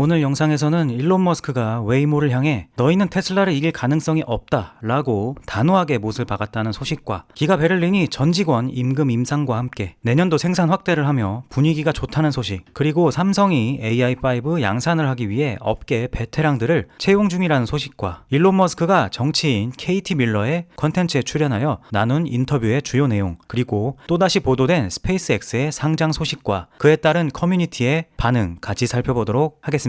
오늘 영상에서는 일론 머스크가 웨이모를 향해 너희는 테슬라를 이길 가능성이 없다 라고 단호하게 못을 박았다는 소식과 기가 베를린이 전 직원 임금 인상과 함께 내년도 생산 확대를 하며 분위기가 좋다는 소식, 그리고 삼성이 AI5 양산을 하기 위해 업계 베테랑들을 채용 중이라는 소식과 일론 머스크가 정치인 KT 밀러의 컨텐츠에 출연하여 나눈 인터뷰의 주요 내용, 그리고 또다시 보도된 스페이스X의 상장 소식과 그에 따른 커뮤니티의 반응 같이 살펴보도록 하겠습니다.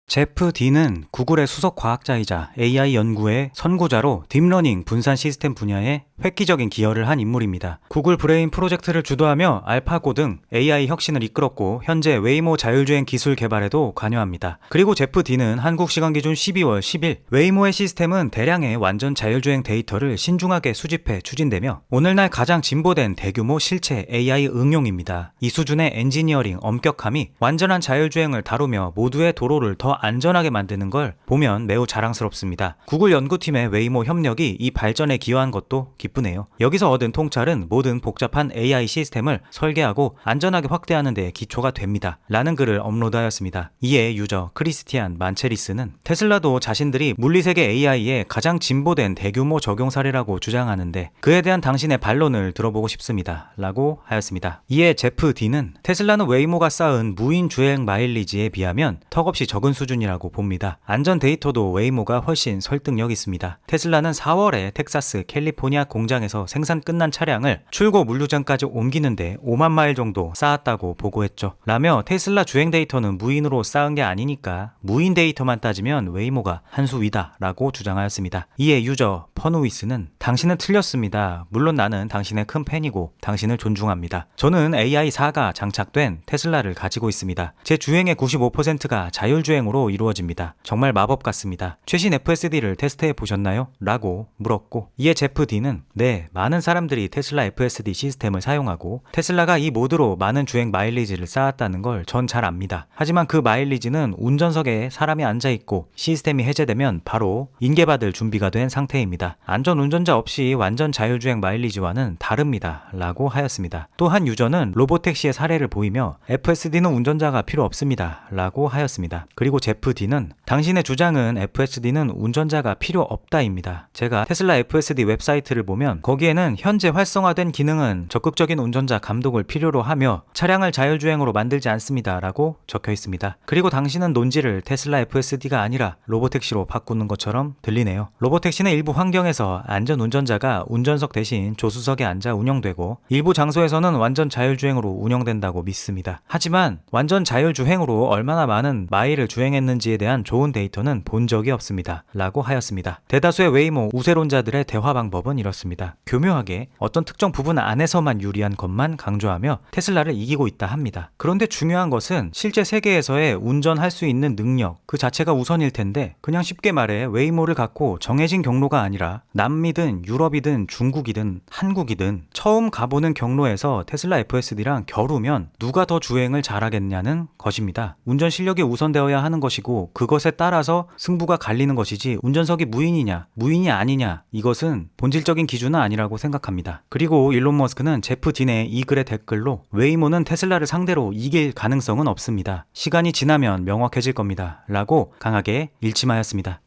제프 디는 구글의 수석 과학자이자 AI 연구의 선구자로 딥러닝 분산 시스템 분야에 획기적인 기여를 한 인물입니다. 구글 브레인 프로젝트를 주도하며 알파고 등 AI 혁신을 이끌었고 현재 웨이모 자율주행 기술 개발에도 관여합니다. 그리고 제프 디는 한국 시간 기준 12월 10일 웨이모의 시스템은 대량의 완전 자율주행 데이터를 신중하게 수집해 추진되며 오늘날 가장 진보된 대규모 실체 AI 응용입니다. 이 수준의 엔지니어링 엄격함이 완전한 자율주행을 다루며 모두의 도로를 더 안전하게 만드는 걸 보면 매우 자랑스럽습니다. 구글 연구팀의 웨이모 협력이 이 발전에 기여한 것도 기쁘네요. 여기서 얻은 통찰은 모든 복잡한 AI 시스템을 설계하고 안전하게 확대하는 데 기초가 됩니다. 라는 글을 업로드하였습니다. 이에 유저 크리스티안 만체리스는 테슬라도 자신들이 물리세계 AI의 가장 진보된 대규모 적용 사례라고 주장하는데 그에 대한 당신의 반론을 들어보고 싶습니다. 라고 하였습니다. 이에 제프 디는 테슬라는 웨이모가 쌓은 무인 주행 마일리지에 비하면 턱없이 적은 수준이라고 봅니다. 안전 데이터도 웨이모가 훨씬 설득력 있습니다. 테슬라는 4월에 텍사스 캘리포니아 공장에서 생산 끝난 차량을 출고 물류장까지 옮기는데 5만 마일 정도 쌓았다고 보고했죠. 라며 테슬라 주행 데이터는 무인으로 쌓은 게 아니니까 무인 데이터만 따지면 웨이모가 한 수 위다 라고 주장하였습니다. 이에 유저 퍼누위스는 당신은 틀렸습니다. 물론 나는 당신의 큰 팬이고 당신을 존중합니다. 저는 AI4가 장착된 테슬라를 가지고 있습니다. 제 주행의 95%가 자율주행으로 이루어집니다. 정말 마법 같습니다. 최신 FSD를 테스트해 보셨나요? 라고 물었고 이에 제프 디는 네, 많은 사람들이 테슬라 FSD 시스템을 사용하고 테슬라가 이 모드로 많은 주행 마일리지를 쌓았다는 걸 전 잘 압니다. 하지만 그 마일리지는 운전석에 사람이 앉아있고 시스템이 해제되면 바로 인계받을 준비가 된 상태입니다. 안전운전자 없이 완전 자율주행 마일리지와는 다릅니다. 라고 하였습니다. 또 한 유저는 로보택시의 사례를 보이며 FSD는 운전자가 필요 없습니다. 라고 하였습니다. 그리고 제프 디는 당신의 주장은 FSD는 운전자가 필요 없다입니다. 제가 테슬라 FSD 웹사이트를 보면 거기에는 현재 활성화된 기능은 적극적인 운전자 감독을 필요로 하며 차량을 자율주행으로 만들지 않습니다. 라고 적혀 있습니다. 그리고 당신은 논지를 테슬라 FSD가 아니라 로보택시로 바꾸는 것처럼 들리네요. 로보택시는 일부 환경에서 안전운전자가 운전석 대신 조수석에 앉아 운영되고 일부 장소에서는 완전 자율주행으로 운영된다고 믿습니다. 하지만 완전 자율주행으로 얼마나 많은 마일을 주행했는지에 대한 좋은 데이터는 본 적이 없습니다. 라고 하였습니다. 대다수의 웨이모 우세론자들의 대화 방법은 이렇습니다. 교묘하게 어떤 특정 부분 안에서만 유리한 것만 강조하며 테슬라를 이기고 있다 합니다. 그런데 중요한 것은 실제 세계에서의 운전할 수 있는 능력 그 자체가 우선일 텐데 그냥 쉽게 말해 웨이모를 갖고 정해진 경로가 아니라 남미든 유럽이든 중국이든 한국이든 처음 가보는 경로에서 테슬라 FSD랑 겨루면 누가 더 주행을 잘하겠냐는 것입니다. 운전 실력이 우선되어야 하는 것이고 그것에 따라서 승부가 갈리는 것이지 운전석이 무인이냐 무인이 아니냐 이것은 본질적인 기준은 아니라고 생각합니다. 그리고 일론 머스크는 제프 딘의 이 글의 댓글로 웨이모는 테슬라를 상대로 이길 가능성은 없습니다. 시간이 지나면 명확해질 겁니다. 라고 강하게 일침하였습니다.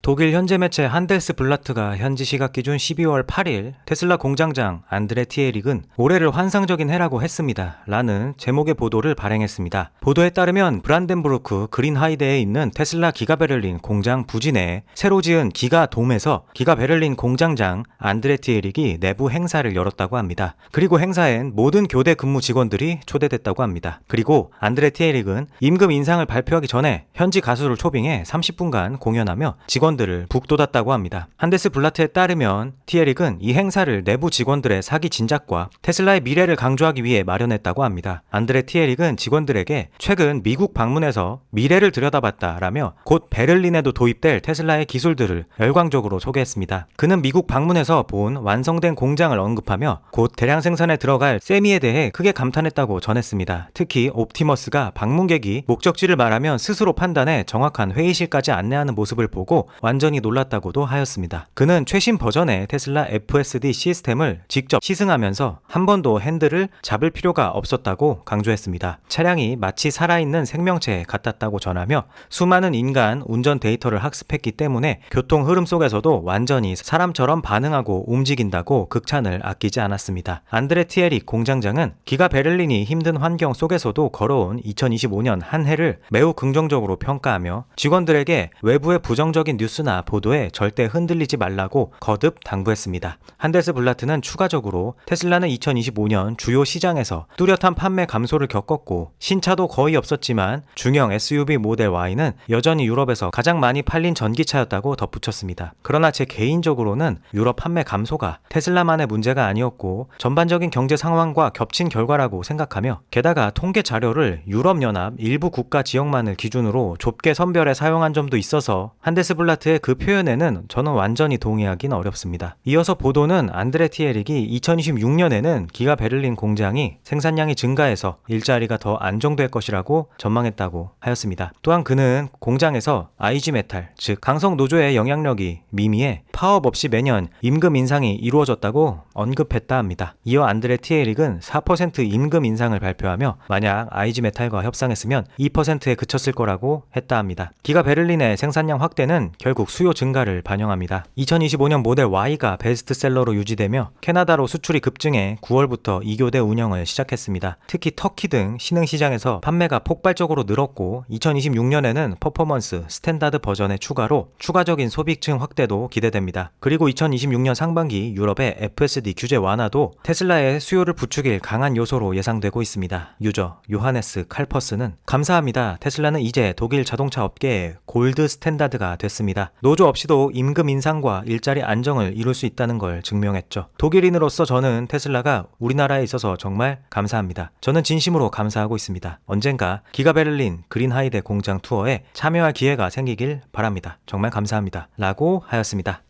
독일 현지 매체 한델스블라트가 현지 시각 기준 12월 8일 테슬라 공장장 안드레 티에릭은 올해를 환상적인 해라고 했습니다. 라는 제목의 보도를 발행했습니다. 보도에 따르면 브란덴부르크 그린하이드에 있는 테슬라 기가베를린 공장 부지 내에 새로 지은 기가돔에서 기가베를린 공장장 안드레 티에릭이 내부 행사를 열었다고 합니다. 그리고 행사엔 모든 교대 근무 직원들이 초대됐다고 합니다. 그리고 안드레 티에릭은 임금 인상을 발표하기 전에 현지 가수를 초빙해 30분간 공연하며 직원들을 북돋았다고 합니다. 한데스블라트에 따르면 티에릭은 이 행사를 내부 직원들의 사기 진작과 테슬라의 미래를 강조하기 위해 마련했다고 합니다. 안드레 티에릭은 직원들에게 최근 미국 방문해서 미래를 들여다봤다라며 곧 베를린에도 도입될 테슬라의 기술들을 열광적으로 소개했습니다. 그는 미국 방문해서 본 완성된 공장을 언급하며 곧 대량 생산에 들어갈 세미에 대해 크게 감탄했다고 전했습니다. 특히 옵티머스가 방문객이 목적지를 말하면 스스로 판단해 정확한 회의실까지 안내하는 모습을 보고 완전히 놀랐다고도 하였습니다. 그는 최신 버전의 테슬라 FSD 시스템을 직접 시승하면서 한 번도 핸들을 잡을 필요가 없었다고 강조했습니다. 차량이 마치 살아있는 생명체 같았다고 전하며 수많은 인간 운전 데이터를 학습했기 때문에 교통 흐름 속에서도 완전히 사람처럼 반응하고 움직인다고 극찬을 아끼지 않았습니다. 안드레 티에릭 공장장은 기가 베를린이 힘든 환경 속에서도 걸어온 2025년 한 해를 매우 긍정적으로 평가하며 직원들에게 외부의 부정적인 뉴스나 보도에 절대 흔들리지 말라고 거듭 당부했습니다. 한데스 블라트는 추가적으로 테슬라는 2025년 주요 시장에서 뚜렷한 판매 감소를 겪었고 신차도 거의 없었지만 중형 SUV 모델 Y는 여전히 유럽에서 가장 많이 팔린 전기차였다고 덧붙였습니다. 그러나 제 개인적으로는 유럽 판매 감소가 테슬라만의 문제가 아니었고 전반적인 경제 상황과 겹친 결과라고 생각하며 게다가 통계 자료를 유럽연합 일부 국가 지역만을 기준으로 좁게 선별해 사용한 점도 있어서 한데스 블라트의 그 표현에는 저는 완전히 동의하긴 어렵습니다. 이어서 보도는 안드레 티에릭이 2026년에는 기가 베를린 공장이 생산량이 증가해서 일자리가 더 안정될 것이라고 전망했다고 하였습니다. 또한 그는 공장에서 IG 메탈, 즉 강성 노조의 영향력이 미미해 파업 없이 매년 임금 인상이 이루어졌다고 언급했다 합니다. 이어 안드레 티에릭은 4% 임금 인상을 발표하며 만약 IG 메탈과 협상했으면 2%에 그쳤을 거라고 했다 합니다. 기가 베를린의 생산량 확대는 결국 수요 증가를 반영합니다. 2025년 모델 Y가 베스트셀러로 유지되며 캐나다로 수출이 급증해 9월부터 2교대 운영을 시작했습니다. 특히 터키 등 신흥 시장에서 판매가 폭발적으로 늘었고 2026년에는 퍼포먼스 스탠다드 버전의 추가로 추가적인 소비층 확대도 기대됩니다. 그리고 2026년 상반기 유럽의 FSD 규제 완화도 테슬라의 수요를 부추길 강한 요소로 예상되고 있습니다. 유저 요하네스 칼퍼스는 감사합니다. 테슬라는 이제 독일 자동차 업계의 골드 스탠다드가 됐습니다. 노조 없이도 임금 인상과 일자리 안정을 이룰 수 있다는 걸 증명했죠. 독일인으로서 저는 테슬라가 우리나라에 있어서 정말 감사합니다. 저는 진심으로 감사하고 있습니다. 언젠가 기가 베를린 그린하이데 공장 투어에 참여할 기회가 생기길 바랍니다. 정말 감사합니다. 라고 하였습니다.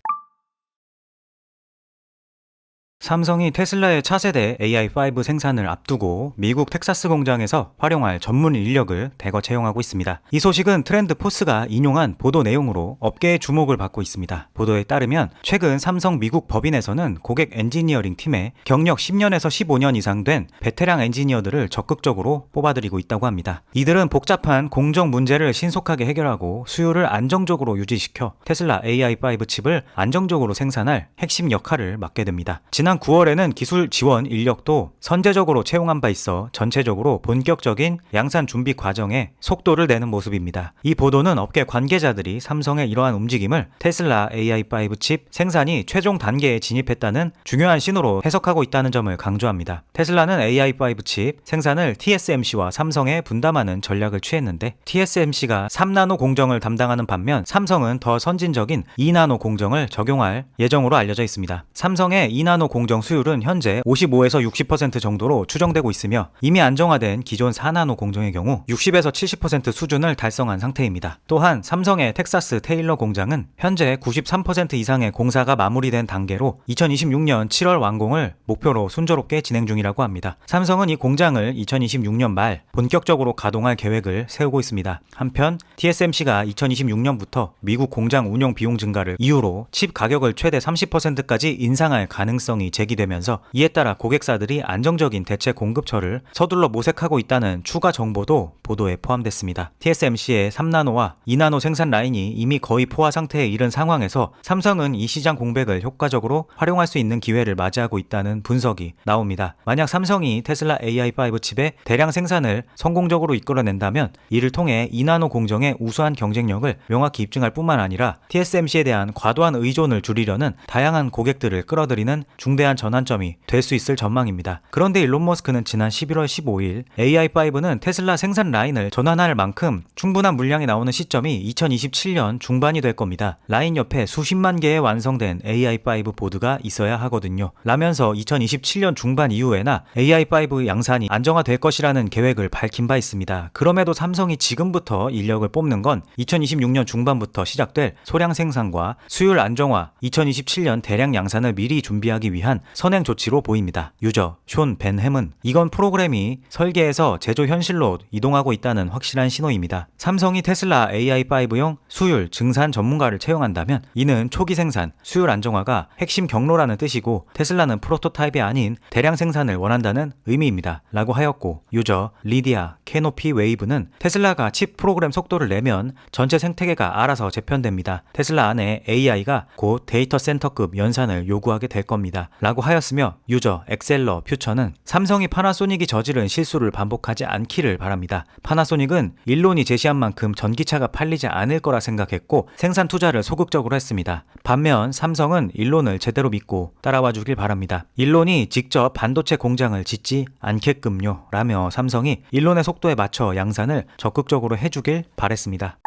삼성이 테슬라의 차세대 AI5 생산을 앞두고 미국 텍사스 공장에서 활용할 전문 인력을 대거 채용하고 있습니다. 이 소식은 트렌드 포스가 인용한 보도 내용으로 업계의 주목을 받고 있습니다. 보도에 따르면 최근 삼성 미국 법인에서는 고객 엔지니어링 팀에 경력 10년에서 15년 이상 된 베테랑 엔지니어들을 적극적으로 뽑아들이고 있다고 합니다. 이들은 복잡한 공정 문제를 신속하게 해결하고 수요를 안정적으로 유지시켜 테슬라 AI5 칩을 안정적으로 생산할 핵심 역할을 맡게 됩니다. 지난 9월에는 기술 지원 인력도 선제적으로 채용한 바 있어 전체적으로 본격적인 양산 준비 과정에 속도를 내는 모습입니다. 이 보도는 업계 관계자들이 삼성의 이러한 움직임을 테슬라 AI5 칩 생산이 최종 단계에 진입했다는 중요한 신호로 해석하고 있다는 점을 강조합니다. 테슬라는 AI5 칩 생산을 TSMC와 삼성에 분담하는 전략을 취했는데 TSMC가 3나노 공정을 담당하는 반면 삼성은 더 선진적인 2나노 공정을 적용할 예정으로 알려져 있습니다. 삼성의 2나노 공정 수율은 현재 55에서 60% 정도로 추정되고 있으며 이미 안정화된 기존 4나노 공정의 경우 60에서 70% 수준을 달성한 상태입니다. 또한 삼성의 텍사스 테일러 공장은 현재 93% 이상의 공사가 마무리된 단계로 2026년 7월 완공을 목표로 순조롭게 진행 중이라고 합니다. 삼성은 이 공장을 2026년 말 본격적으로 가동할 계획을 세우고 있습니다. 한편 TSMC가 2026년부터 미국 공장 운영 비용 증가를 이유로 칩 가격을 최대 30%까지 인상할 가능성이 제기되면서 이에 따라 고객사들이 안정적인 대체 공급처를 서둘러 모색하고 있다는 추가 정보도 보도에 포함됐습니다. TSMC의 3나노와 2나노 생산 라인이 이미 거의 포화 상태에 이른 상황에서 삼성은 이 시장 공백을 효과적으로 활용할 수 있는 기회를 맞이하고 있다는 분석이 나옵니다. 만약 삼성이 테슬라 AI5 칩의 대량 생산을 성공적으로 이끌어낸다면 이를 통해 2나노 공정의 우수한 경쟁력을 명확히 입증할 뿐만 아니라 TSMC에 대한 과도한 의존을 줄이려는 다양한 고객들을 끌어들이는 중대한 전환점이 될 수 있을 전망입니다. 그런데 일론 머스크는 지난 11월 15일 AI5는 테슬라 생산 라인을 전환할 만큼 충분한 물량이 나오는 시점이 2027년 중반이 될 겁니다. 라인 옆에 수십만 개의 완성된 AI5 보드가 있어야 하거든요. 라면서 2027년 중반 이후에나 AI5 양산이 안정화될 것이라는 계획을 밝힌 바 있습니다. 그럼에도 삼성이 지금부터 인력을 뽑는 건 2026년 중반부터 시작될 소량 생산과 수율 안정화, 2027년 대량 양산을 미리 준비하기 위한 위한 선행 조치로 보입니다. 유저 숀 벤햄은 이건 프로그램이 설계에서 제조 현실로 이동하고 있다는 확실한 신호입니다. 삼성이 테슬라 AI5용 수율 증산 전문가를 채용한다면 이는 초기 생산, 수율 안정화가 핵심 경로라는 뜻이고 테슬라는 프로토타입이 아닌 대량 생산을 원한다는 의미입니다. 라고 하였고, 유저 리디아 캐노피 웨이브는 테슬라가 칩 프로그램 속도를 내면 전체 생태계가 알아서 재편됩니다. 테슬라 안에 AI가 곧 데이터 센터급 연산을 요구하게 될 겁니다. 라고 하였으며, 유저 엑셀러 퓨처는 삼성이 파나소닉이 저지른 실수를 반복하지 않기를 바랍니다. 파나소닉은 일론이 제시한 만큼 전기차가 팔리지 않을 거라 생각했고 생산 투자를 소극적으로 했습니다. 반면 삼성은 일론을 제대로 믿고 따라와 주길 바랍니다. 일론이 직접 반도체 공장을 짓지 않게끔요 라며 삼성이 일론의 속도에 맞춰 양산을 적극적으로 해주길 바랬습니다.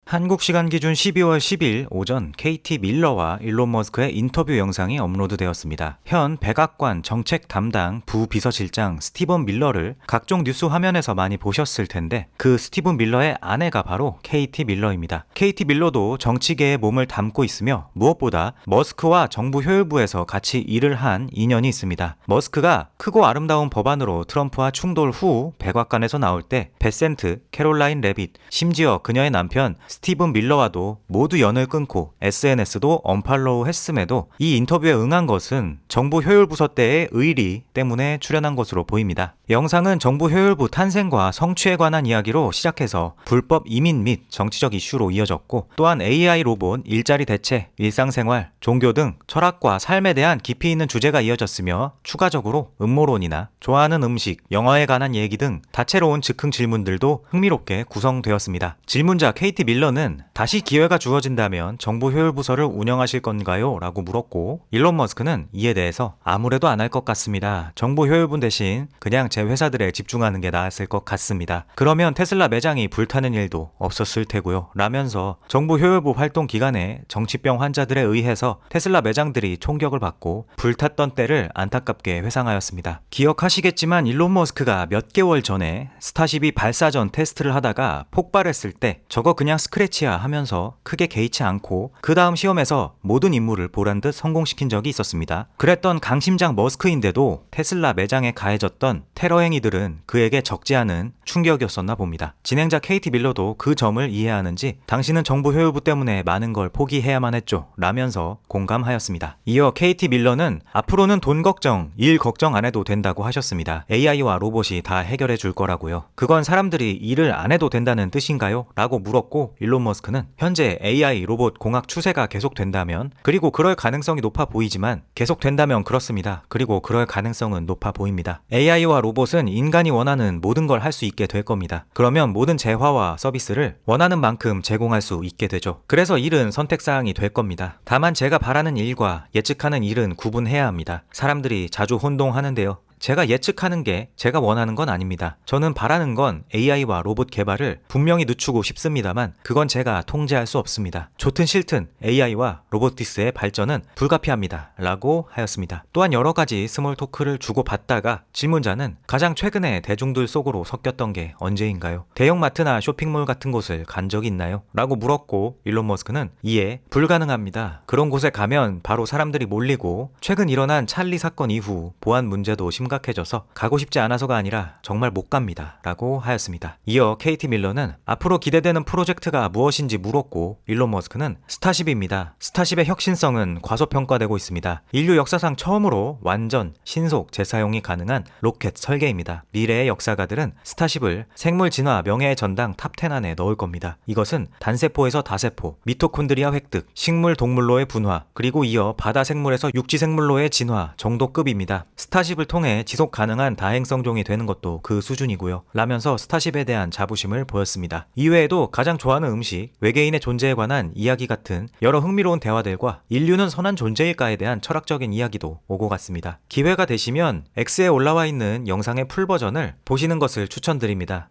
한국 시간 기준 12월 10일 오전 KT 밀러와 일론 머스크의 인터뷰 영상이 업로드되었습니다. 현 백악관 정책 담당 부비서실장 스티븐 밀러를 각종 뉴스 화면에서 많이 보셨을 텐데 그 스티븐 밀러의 아내가 바로 KT 밀러입니다. KT 밀러도 정치계에 몸을 담고 있으며 무엇보다 머스크와 정부 효율부에서 같이 일을 한 인연이 있습니다. 머스크가 크고 아름다운 법안으로 트럼프와 충돌 후 백악관에서 나올 때 베센트, 캐롤라인 레빗, 심지어 그녀의 남편 스티븐 밀러와도 모두 연을 끊고 SNS도 언팔로우 했음에도 이 인터뷰에 응한 것은 정부 효율부서 때의 의리 때문에 출연한 것으로 보입니다. 영상은 정부 효율부 탄생과 성취에 관한 이야기로 시작해서 불법 이민 및 정치적 이슈로 이어졌고 또한 AI 로봇, 일자리 대체, 일상생활, 종교 등 철학과 삶에 대한 깊이 있는 주제가 이어졌으며 추가적으로 음모론이나 좋아하는 음식, 영화에 관한 얘기 등 다채로운 즉흥 질문들도 흥미롭게 구성되었습니다. 질문자 KT 밀러는 다시 기회가 주어진다면 정부 효율부서를 운영하실 건가요? 라고 물었고 일론 머스크는 이에 대해서 아무래도 안 할 것 같습니다. 정부 효율부 대신 그냥 제 회사들에 집중하는 게 나았을 것 같습니다. 그러면 테슬라 매장이 불타는 일도 없었을 테고요. 라면서 정부 효율부 활동 기간에 정치병 환자들에 의해서 테슬라 매장들이 총격을 받고 불탔던 때를 안타깝게 회상하였습니다. 기억하시겠지만 일론 머스크가 몇 개월 전에 스타쉽이 발사 전 테스트를 하다가 폭발했을 때 저거 그냥 스크래치야 하면서 크게 개의치 않고 그 다음 시험에서 모든 임무를 보란 듯 성공시킨 적이 있었습니다. 그랬던 강심장 머스크인데도 테슬라 매장에 가해졌던 테러 행위들은 그에게 적지 않은 충격이었었나 봅니다. 진행자 KT 밀러도 그 점을 이해하는지 당신은 정부 효율부 때문에 많은 걸 포기해야만 했죠 라면서 공감하였습니다. 이어 KT 밀러는 앞으로는 돈 걱정, 일 걱정 안 해도 된다고 하셨습니다. AI와 로봇이 다 해결해 줄 거라고요. 그건 사람들이 일을 안 해도 된다는 뜻인가요? 라고 물었고 일론 머스크는 현재 AI 로봇 공학 추세가 계속된다면 그리고 그럴 가능성이 높아 보이지만 계속된다면 그렇습니다. 그리고 그럴 가능성은 높아 보입니다. AI와 로봇은 인간이 원하는 모든 걸 할 수 있게 될 겁니다. 그러면 모든 재화와 서비스를 원하는 만큼 제공할 수 있게 되죠. 그래서 일은 선택사항이 될 겁니다. 다만 제가 바라는 일과 예측하는 일은 구분해야 합니다. 사람들이 자주 혼동하는데요. 제가 예측하는 게 제가 원하는 건 아닙니다. 저는 바라는 건 AI와 로봇 개발을 분명히 늦추고 싶습니다만 그건 제가 통제할 수 없습니다. 좋든 싫든 AI와 로보티스의 발전은 불가피합니다. 라고 하였습니다. 또한 여러 가지 스몰 토크를 주고받다가 질문자는 가장 최근에 대중들 속으로 섞였던 게 언제인가요? 대형마트나 쇼핑몰 같은 곳을 간 적이 있나요? 라고 물었고 일론 머스크는 이에 불가능합니다. 그런 곳에 가면 바로 사람들이 몰리고 최근 일어난 찰리 사건 이후 보안 문제도 심각해져서 가고 싶지 않아서가 아니라 정말 못 갑니다. 라고 하였습니다. 이어 KT 밀러는 앞으로 기대되는 프로젝트가 무엇인지 물었고 일론 머스크는 스타쉽입니다. 스타쉽의 혁신성은 과소평가되고 있습니다. 인류 역사상 처음으로 완전 신속 재사용이 가능한 로켓 설계입니다. 미래의 역사가들은 스타쉽을 생물 진화 명예의 전당 탑10 안에 넣을 겁니다. 이것은 단세포에서 다세포, 미토콘드리아 획득, 식물 동물로의 분화, 그리고 이어 바다 생물에서 육지 생물로의 진화 정도급입니다. 스타쉽을 통해 지속 가능한 다행성종이 되는 것도 그 수준이고요. 라면서 스타쉽에 대한 자부심을 보였습니다. 이외에도 가장 좋아하는 음식, 외계인의 존재에 관한 이야기 같은 여러 흥미로운 대화들과 인류는 선한 존재일까에 대한 철학적인 이야기도 오고 갔습니다. 기회가 되시면 X에 올라와 있는 영상의 풀 버전을 보시는 것을 추천드립니다.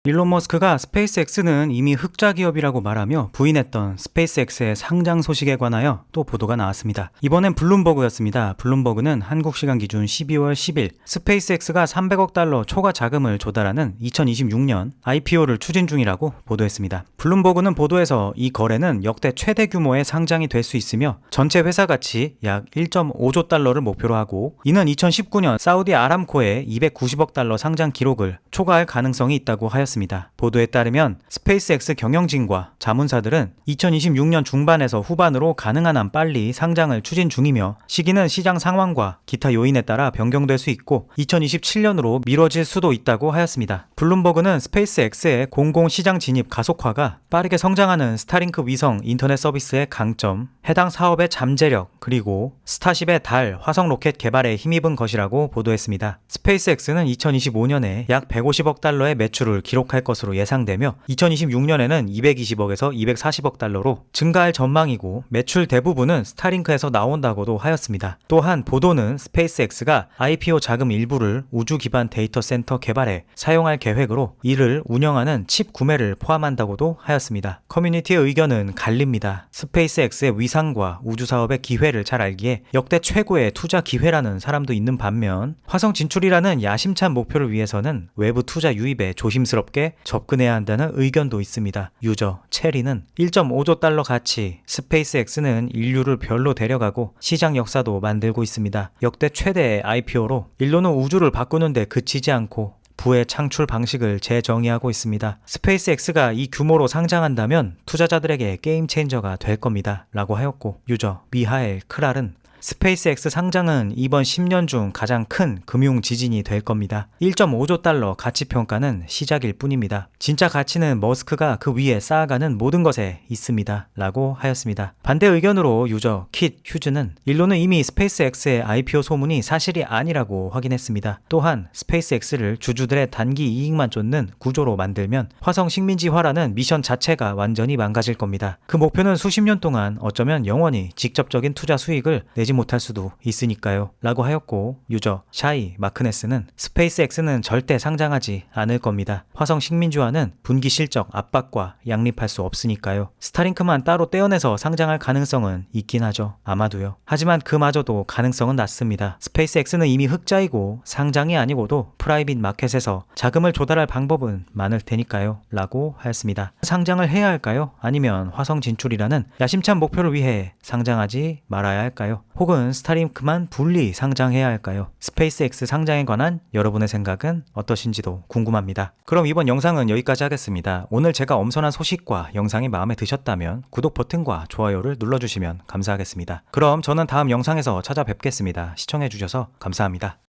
일론 머스크가 스페이스X는 이미 흑자 기업이라고 말하며 부인했던 스페이스X의 상장 소식에 관하여 또 보도가 나왔습니다. 이번엔 블룸버그였습니다. 블룸버그는 한국 시간 기준 12월 10일 스페이스X가 300억 달러 초과 자금을 조달하는 2026년 IPO를 추진 중이라고 보도했습니다. 블룸버그는 보도에서 이 거래는 역대 최대 규모의 상장이 될 수 있으며 전체 회사 가치 약 1.5조 달러를 목표로 하고 이는 2019년 사우디 아람코의 290억 달러 상장 기록을 초과할 가능성이 있다고 하였습니다. 보도에 따르면 스페이스X 경영진과 자문사들은 2026년 중반에서 후반으로 가능한 한 빨리 상장을 추진 중이며 시기는 시장 상황과 기타 요인에 따라 변경될 수 있고 2027년으로 미뤄질 수도 있다고 하였습니다. 블룸버그는 스페이스X의 공공시장 진입 가속화가 빠르게 성장하는 스타링크 위성 인터넷 서비스의 강점, 해당 사업의 잠재력, 그리고 스타쉽의 달, 화성 로켓 개발에 힘입은 것이라고 보도했습니다. 스페이스X는 2025년에 약 150억 달러의 매출을 기록할 것으로 예상되며 2026년에는 220억에서 240억 달러로 증가할 전망이고 매출 대부분은 스타링크에서 나온다고도 하였습니다. 또한 보도는 스페이스X가 IPO 자금 일부를 우주 기반 데이터 센터 개발에 사용할 계획으로 이를 운영하는 칩 구매를 포함한다고도 하였습니다. 커뮤니티의 의견은 갈립니다. 스페이스X의 위상과 우주 사업의 기회를 잘 알기에 역대 최고의 투자 기회라는 사람도 있는 반면 화성 진출이라는 야심찬 목표를 위해서는 외부 투자 유입에 조심스럽게 접근해야 한다는 의견도 있습니다. 유저 체리는 1.5조 달러 가치, 스페이스X는 인류를 별로 데려가고 시장 역사도 만들고 있습니다. 역대 최대의 IPO로 일론은 우주를 바꾸는데 그치지 않고 부의 창출 방식을 재정의하고 있습니다. 스페이스X가 이 규모로 상장한다면 투자자들에게 게임 체인저가 될 겁니다. 라고 하였고 유저 미하엘 크랄은 스페이스X 상장은 이번 10년 중 가장 큰 금융 지진이 될 겁니다. 1.5조 달러 가치 평가는 시작일 뿐입니다. 진짜 가치는 머스크가 그 위에 쌓아가는 모든 것에 있습니다. 라고 하였습니다. 반대 의견으로 유저 킷 휴즈는 일론은 이미 스페이스X의 IPO 소문이 사실이 아니라고 확인했습니다. 또한 스페이스X를 주주들의 단기 이익만 쫓는 구조로 만들면 화성 식민지화라는 미션 자체가 완전히 망가질 겁니다. 그 목표는 수십 년 동안 어쩌면 영원히 직접적인 투자 수익을 내지 못할 수도 있으니까요. 라고 하였고 유저 샤이 마크네스는 스페이스X는 절대 상장하지 않을 겁니다. 화성 식민지화는 분기 실적 압박과 양립할 수 없으니까요. 스타링크만 따로 떼어내서 상장할 가능성은 있긴 하죠. 아마도요. 하지만 그마저도 가능성은 낮습니다. 스페이스X는 이미 흑자이고 상장이 아니고도 프라이빗 마켓에서 자금을 조달할 방법은 많을 테니까요. 라고 하였습니다. 상장을 해야 할까요? 아니면 화성 진출이라는 야심찬 목표를 위해 상장하지 말아야 할까요? 혹은 스타링크만 분리 상장해야 할까요? 스페이스X 상장에 관한 여러분의 생각은 어떠신지도 궁금합니다. 그럼 이번 영상은 여기까지 하겠습니다. 오늘 제가 엄선한 소식과 영상이 마음에 드셨다면 구독 버튼과 좋아요를 눌러주시면 감사하겠습니다. 그럼 저는 다음 영상에서 찾아뵙겠습니다. 시청해주셔서 감사합니다.